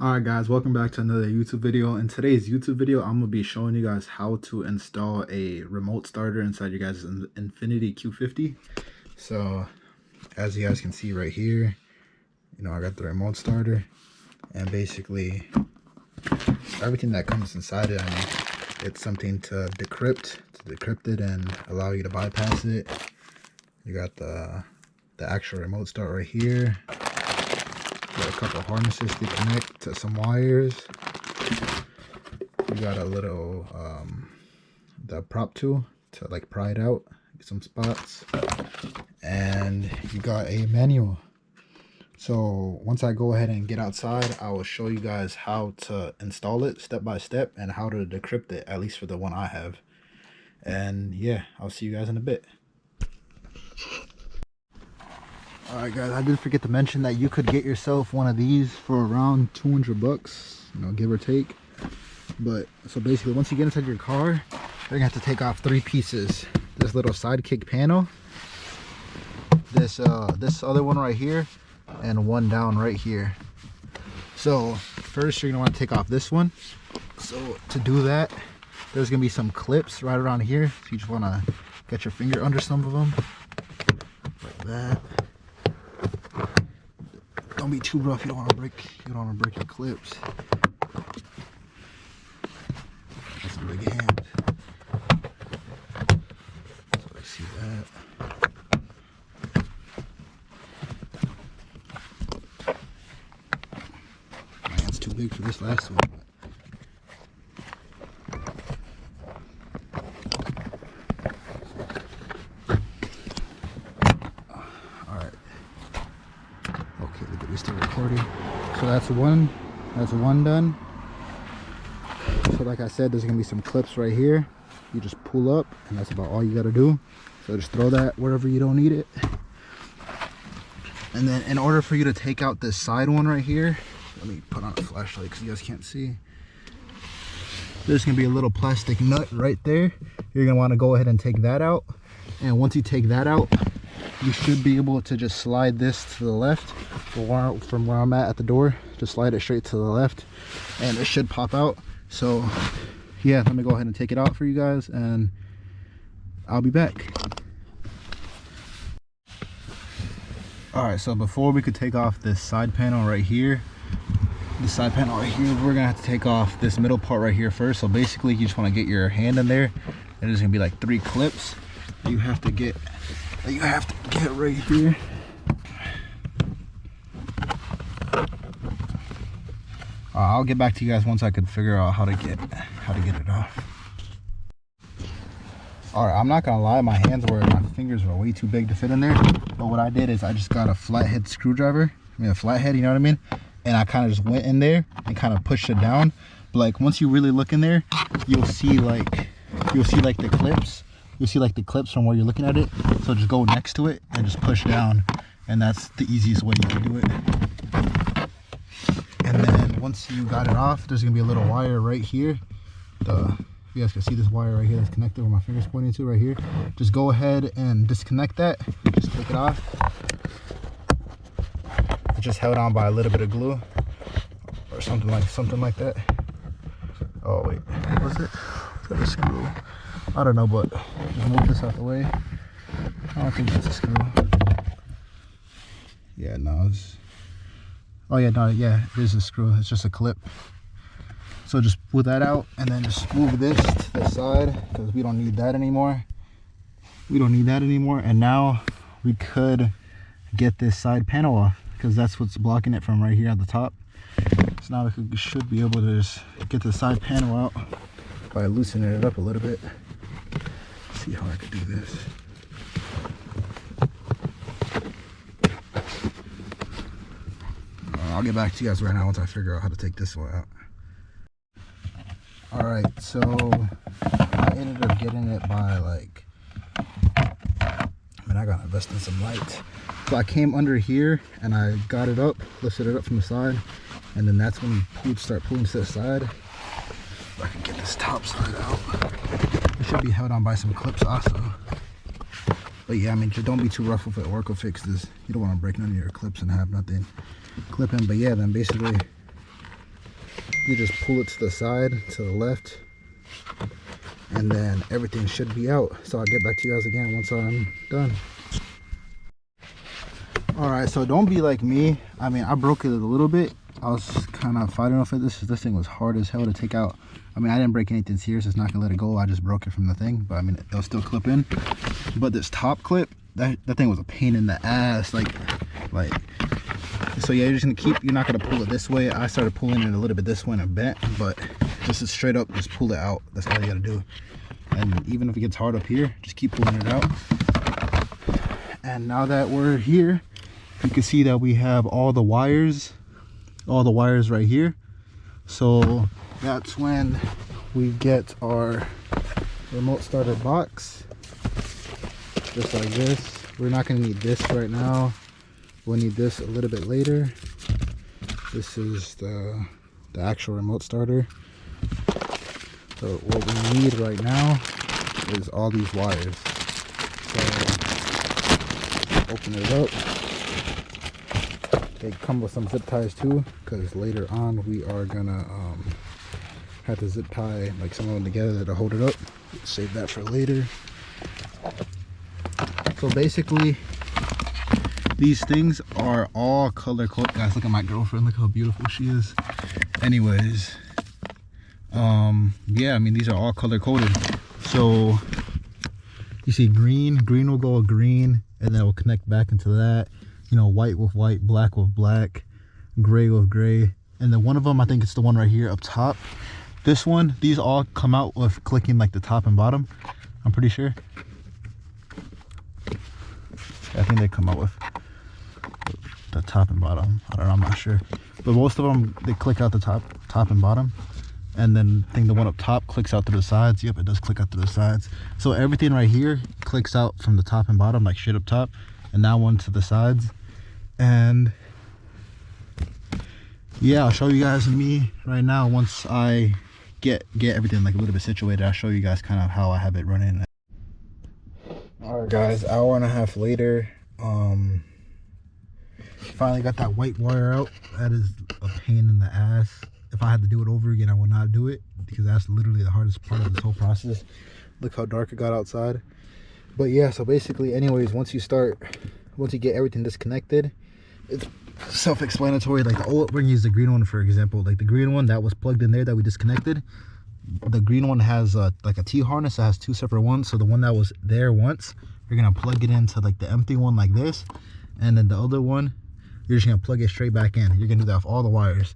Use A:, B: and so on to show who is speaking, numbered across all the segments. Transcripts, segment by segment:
A: Alright guys, welcome back to another YouTube video. In today's YouTube video, I'm going to be showing you guys how to install a remote starter inside your guys' Infiniti Q50. So, as you guys can see right here, I got the remote starter. And basically, everything that comes inside it, it's something to decrypt it and allow you to bypass it. You got the actual remote start right here. Got a couple harnesses to connect to some wires. You got a little the prop tool to like pry it out, get some spots, and you got a manual. So once I go ahead and get outside, I will show you guys how to install it step by step and how to decrypt it, at least for the one I have. And yeah, I'll see you guys in a bit. Alright guys, I did forget to mention that you could get yourself one of these for around 200 bucks, give or take. But so basically, once you get inside your car, you're gonna have to take off 3 pieces. This little sidekick panel, this other one right here, and one down right here. So first you're gonna want to take off this one. So to do that, there's gonna be some clips right around here. So you just want to get your finger under some of them like that. Don't be too rough. You don't want to break your clips. That's a big hand. So I see that. My hand's too big for this last one. Okay, look at this, still recording. So that's one done. So like I said, there's gonna be some clips right here. You just pull up, and that's about all you gotta do. So just throw that wherever you don't need it. And then in order for you to take out this side one right here, let me put on a flashlight because you guys can't see. There's gonna be a little plastic nut right there. You're gonna want to go ahead and take that out. And once you take that out, you should be able to just slide this to the left from where I'm at the door. Just slide it straight to the left and it should pop out. So yeah, let me go ahead and take it out for you guys and I'll be back. Alright, so before we could take off this side panel right here, we're gonna have to take off this middle part right here first. So basically you just want to get your hand in there, and there's gonna be like 3 clips you have to get right here. I'll get back to you guys once I can figure out how to get it off. Alright, I'm not gonna lie, my fingers were way too big to fit in there. But what I did is I just got a flathead screwdriver. A flathead, you know what I mean? And I kind of just went in there and kind of pushed it down. But like once you really look in there, you'll see like the clips. You'll see like the clips from where you're looking at it. So just go next to it and just push down, and that's the easiest way you can do it. And then once you got it off, there's gonna be a little wire right here. If you guys can see this wire right here that's connected where my finger's pointing to right here. Just go ahead and disconnect that. Just take it off. It's just held on by a little bit of glue or something like that. Oh wait, was it? Was that a screw? I don't know, but just move this out the way. I don't think that's a screw. Yeah, no, it is a screw. It's just a clip. So just pull that out and then just move this to the side because we don't need that anymore. And now we could get this side panel off because that's what's blocking it from right here at the top. So now we should be able to just get the side panel out by loosening it up a little bit. Let's see how I could do this. I'll get back to you guys right now once I figure out how to take this one out. Alright, so I ended up getting it by I gotta invest in some light. So I came under here and I got it up, lifted it up from the side, and then that's when you start pulling to the side. If I can get this top side out. It should be held on by some clips also. But yeah, just don't be too rough with it. Work will fix this. You don't want to break none of your clips and have nothing clipping. But yeah, then basically you just pull it to the side, to the left, and then everything should be out. So I'll get back to you guys again once I'm done. All right, so don't be like me. I mean, I broke it a little bit. I was kind of fighting off of this. This thing was hard as hell to take out. I mean, I didn't break anything serious. It's not gonna let it go. I just broke it from the thing, but I mean, it'll still clip in. But this top clip, that thing was a pain in the ass. Like, so yeah, you're just gonna keep, you're not gonna pull it this way. I started pulling it a little bit this way and it bent, but just to straight up, just pull it out. That's all you gotta do. And even if it gets hard up here, just keep pulling it out. And now that we're here, you can see that we have all the wires right here. So that's when we get our remote starter box, just like this. We're not going to need this right now. We'll need this a little bit later. This is the actual remote starter. So what we need right now is all these wires. So open it up. They come with some zip ties too, because later on we are gonna have to zip tie like some of them together to hold it up. Save that for later. So basically, these things are all color coded. Guys, look at my girlfriend. Look how beautiful she is. Anyways, yeah, I mean, these are all color coded. So you see green will go with green, and then it will connect back into that. You know, white with white, black with black, gray with gray. And then one of them, I think it's the one right here up top. This one, these all come out with clicking like the top and bottom, I'm pretty sure. I think they come out with the top and bottom. I don't know, I'm not sure. But most of them, they click out the top and bottom. And then I think the one up top clicks out to the sides. Yep, it does click out to the sides. So everything right here clicks out from the top and bottom, like straight up top. And now one to the sides. And yeah, I'll show you guys me right now once I get everything like a little bit situated. I'll show you guys kind of how I have it running. All right guys, hour and a half later, finally got that white wire out. That is a pain in the ass. If I had to do it over again, I would not do it, because that's literally the hardest part of this whole process. Look how dark it got outside. But yeah, so basically, anyways, once you get everything disconnected, it's self-explanatory. Like we're gonna use the green one for example. Like the green one that was plugged in there that we disconnected, the green one has like a T-harness that has two separate ones. So the one that was there once, you're gonna plug it into like the empty one like this, and then the other one, you're just gonna plug it straight back in. You're gonna do that with all the wires.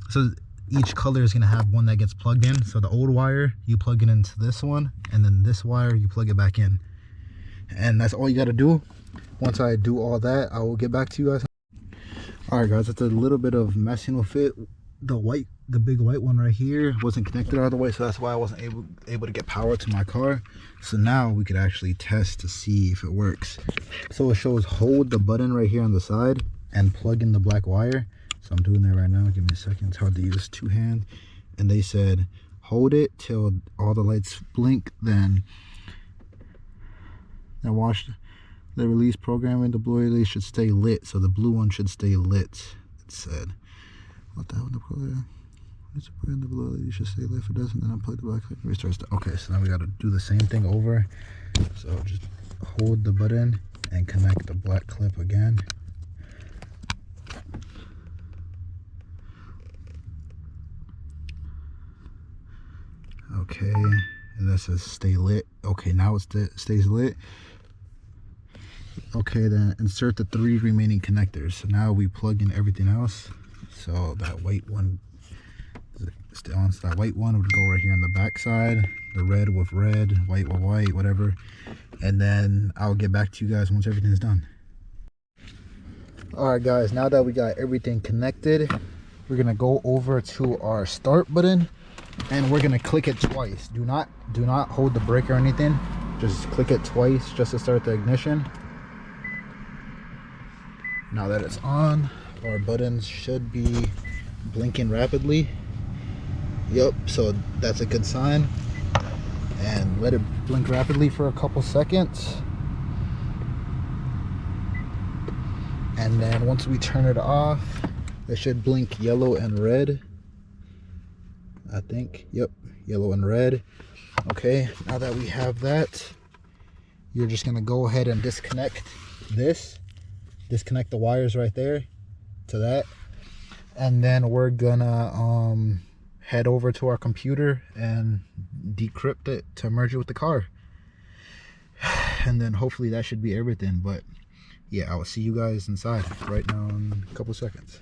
A: So each color is gonna have one that gets plugged in. So the old wire, you plug it into this one, and then this wire, you plug it back in. And that's all you got to do. Once I do all that, I will get back to you guys. All right guys, that's a little bit of messing with it. The big white one right here wasn't connected all the way, so that's why I wasn't able to get power to my car. So now we could actually test to see if it works. So it shows hold the button right here on the side and plug in the black wire. So I'm doing that right now. Give me a second. It's hard to use two hand. And they said hold it till all the lights blink, then watch the release programming. The blue LED should stay lit, so the blue one should stay lit. It said, what the hell? The blue LED should stay lit. If it doesn't, then unplug the black clip and restart stuff. Okay, so now we got to do the same thing over. So just hold the button and connect the black clip again. Okay, and this says stay lit. Okay, now it stays lit. Okay, then insert the 3 remaining connectors. So now we plug in everything else. So that white one, that white one would go right here on the back side. The red with red, white with white, whatever. And then I'll get back to you guys once everything's done. All right guys, now that we got everything connected, we're gonna go over to our start button and we're gonna click it twice. Do not hold the brake or anything. Just click it twice just to start the ignition. Now that it's on, our buttons should be blinking rapidly. Yep, so that's a good sign. And let it blink rapidly for a couple seconds. And then once we turn it off, it should blink yellow and red. I think. Yep, yellow and red. Okay, now that we have that, you're just gonna go ahead and disconnect this. Disconnect the wires right there to that. And then we're gonna head over to our computer and decrypt it to merge it with the car. And then hopefully that should be everything. But yeah, I will see you guys inside right now in a couple seconds.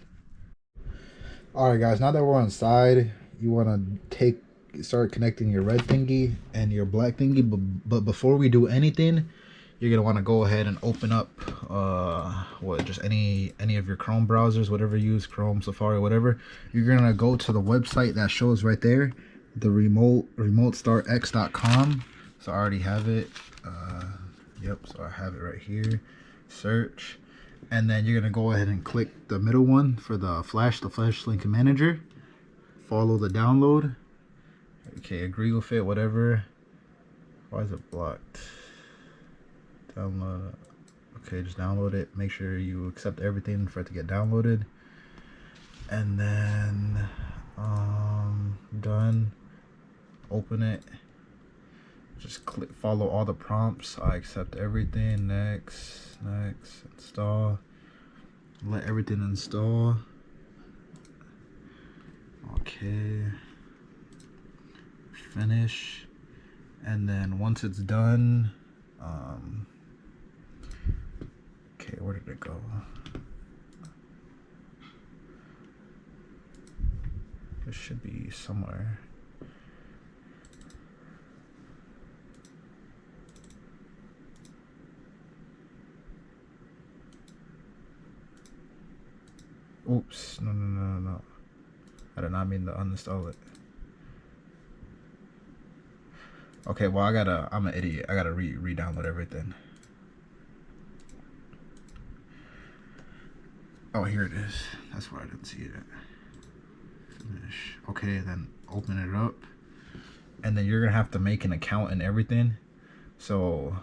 A: All right, guys, now that we're inside, you want to start connecting your red thingy and your black thingy. But before we do anything, you're gonna want to go ahead and open up just any of your Chrome browsers, whatever you use, Chrome, Safari, whatever. You're gonna go to the website that shows right there, the remotestartx.com. So I already have it. Yep, so I have it right here. Search, and then you're gonna go ahead and click the middle one for the flash link manager. Follow the download. Okay, agree with it, whatever. Why is it blocked? Download. Okay, just download it. Make sure you accept everything for it to get downloaded. And then done. Open it. Just click follow all the prompts. I accept everything. Next, install. Let everything install. Okay. Finish. And then once it's done, okay, where did it go? It should be somewhere. Oops, no. I did not mean to uninstall it. Okay, well, I'm an idiot. I gotta re-download everything. Oh, here it is. That's where I didn't see it. Finish. Okay, then open it up. And then you're gonna have to make an account and everything. So,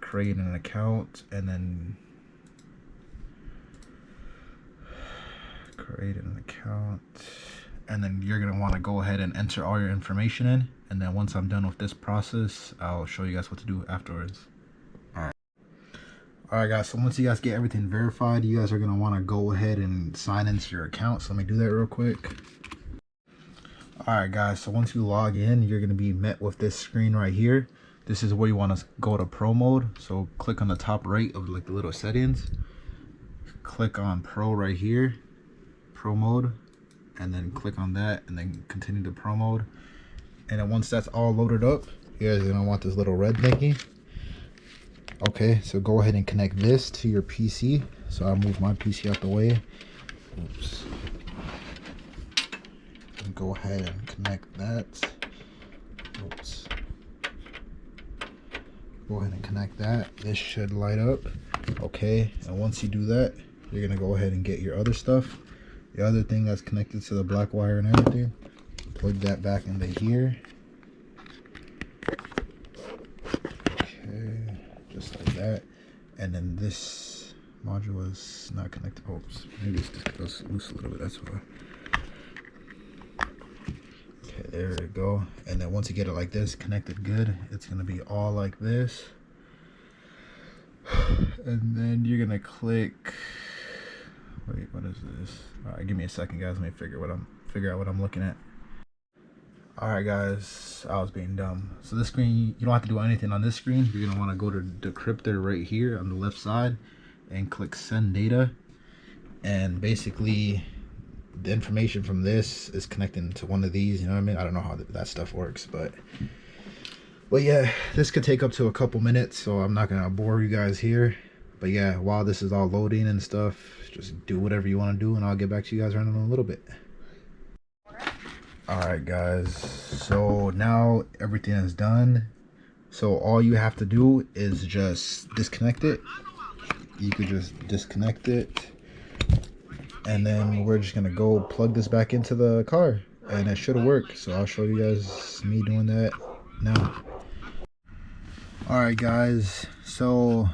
A: create an account and then create an account. And then you're gonna want to go ahead and enter all your information in. And then once I'm done with this process, I'll show you guys what to do afterwards. Alright guys, so once you guys get everything verified, you guys are going to want to go ahead and sign into your account. So let me do that real quick. Alright guys, so once you log in, you're going to be met with this screen right here. This is where you want to go to Pro mode. So click on the top right of like the little settings. Click on Pro right here, Pro mode, and then click on that and then continue to Pro mode. And then once that's all loaded up, you guys are going to want this little red thingy. Okay, so go ahead and connect this to your PC. So I'll move my PC out the way. Oops. And go ahead and connect that. Oops. Go ahead and connect that. This should light up. Okay, and once you do that, you're gonna go ahead and get your other stuff. The other thing that's connected to the black wire and everything. Plug that back into here. Just like that. And then this module is not connected. Oops, maybe it's just goes loose a little bit, that's why. Okay, there we go. And then once you get it like this connected good, it's gonna be all like this. And then you're gonna click, wait, what is this? All right, give me a second guys, let me figure out what I'm looking at. Alright guys, I was being dumb. So this screen, you don't have to do anything on this screen. You're going to want to go to decryptor right here on the left side and click send data. And basically the information from this is connecting to one of these, you know what I mean? I don't know how that stuff works, but yeah, this could take up to a couple minutes, so I'm not going to bore you guys here. But yeah, while this is all loading and stuff, just do whatever you want to do and I'll get back to you guys right in a little bit. Alright guys, so now everything is done. So all you have to do is just disconnect it. You could just disconnect it. And then we're just gonna go plug this back into the car. And it should work. So I'll show you guys me doing that now. Alright guys, so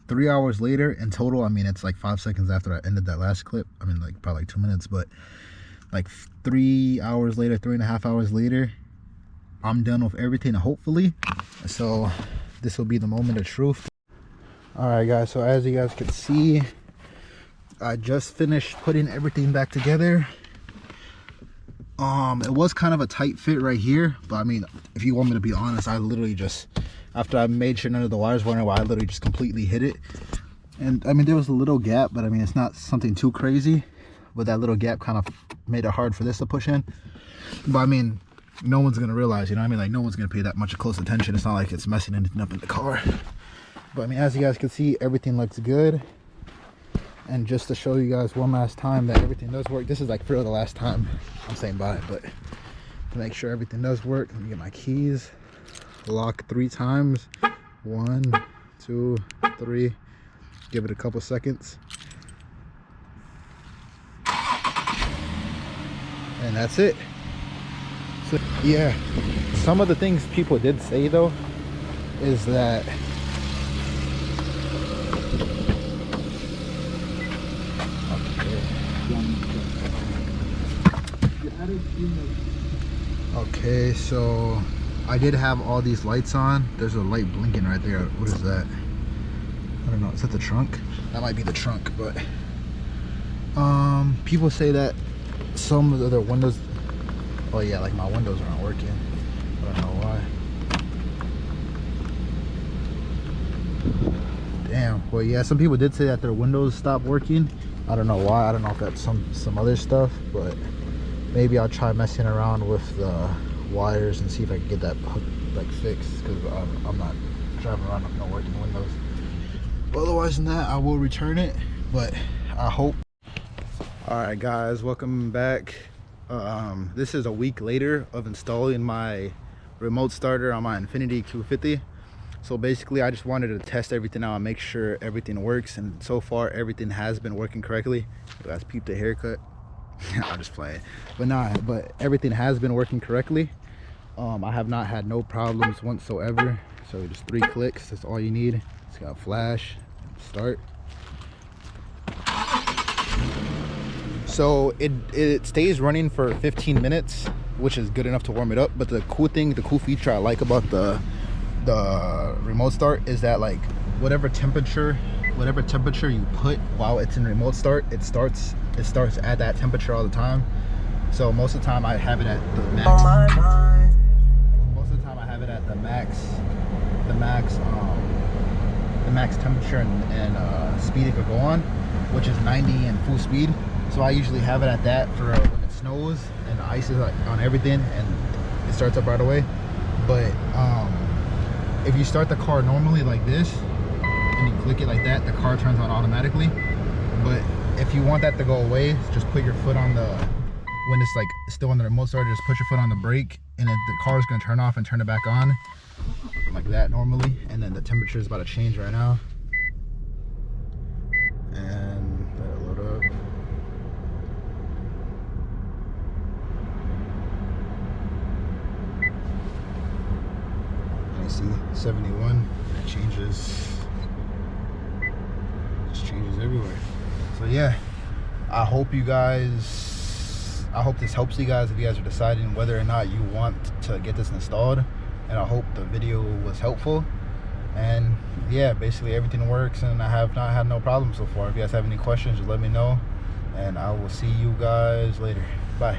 A: 3 hours later in total, I mean it's like 5 seconds after I ended that last clip. I mean like probably like 2 minutes, but like 3 hours later, 3.5 hours later, I'm done with everything, hopefully. So this will be the moment of truth. All right, guys, so as you guys can see, I just finished putting everything back together. It was kind of a tight fit right here, but I mean, if you want me to be honest, I literally just, after I made sure none of the wires were in, I literally just completely hit it. And I mean, there was a little gap, but I mean, it's not something too crazy, but that little gap kind of made it hard for this to push in. But I mean, no one's gonna realize, you know what I mean? Like, no one's gonna pay that much close attention. It's not like it's messing anything up in the car. But I mean, as you guys can see, everything looks good. And just to show you guys one last time that everything does work, this is like for the last time I'm saying bye, but to make sure everything does work, let me get my keys. Lock 3 times. 1, 2, 3. Give it a couple seconds. And that's it. So yeah, some of the things people did say though is that okay, so I did have all these lights on. There's a light blinking right there. What is that? I don't know. Is that the trunk? That might be the trunk, but people say that some of the windows, oh yeah, like my windows aren't working. I don't know why. Damn. Well, yeah, some people did say that their windows stopped working. I don't know why. I don't know if that's some other stuff, but maybe I'll try messing around with the wires and see if I can get that like fixed, because I'm not driving around with no working windows. But otherwise than that, I will return it, but I hope. All right, guys, welcome back. This is a week later of installing my remote starter on my Infiniti Q50. So basically, I just wanted to test everything out and make sure everything works, and so far everything has been working correctly. You guys peep the haircut. I'm just playing, but everything has been working correctly. I have not had no problems whatsoever. So just 3 clicks, that's all you need. It's got a flash, start. So it stays running for 15 minutes, which is good enough to warm it up. But the cool feature I like about the remote start is that, like, whatever temperature you put while it's in remote start, it starts at that temperature all the time. So most of the time I have it at the max. Most of the time I have it at the max temperature and speed it could go on, which is 90 and full speed. So I usually have it at that for when it snows and the ice is like on everything, and it starts up right away. But if you start the car normally like this and you click it like that, the car turns on automatically. But if you want that to go away, just put your foot on the, when it's like still on the remote starter, just put your foot on the brake, and then the car is going to turn off and turn it back on like that normally. And then the temperature is about to change right now, and let it load up. And you see 71, it changes, just changes everywhere. So yeah, I hope this helps you guys if you guys are deciding whether or not you want to get this installed. And I hope the video was helpful. And yeah, basically everything works, and I have not had no problems so far. If you guys have any questions, just let me know, and I will see you guys later. Bye.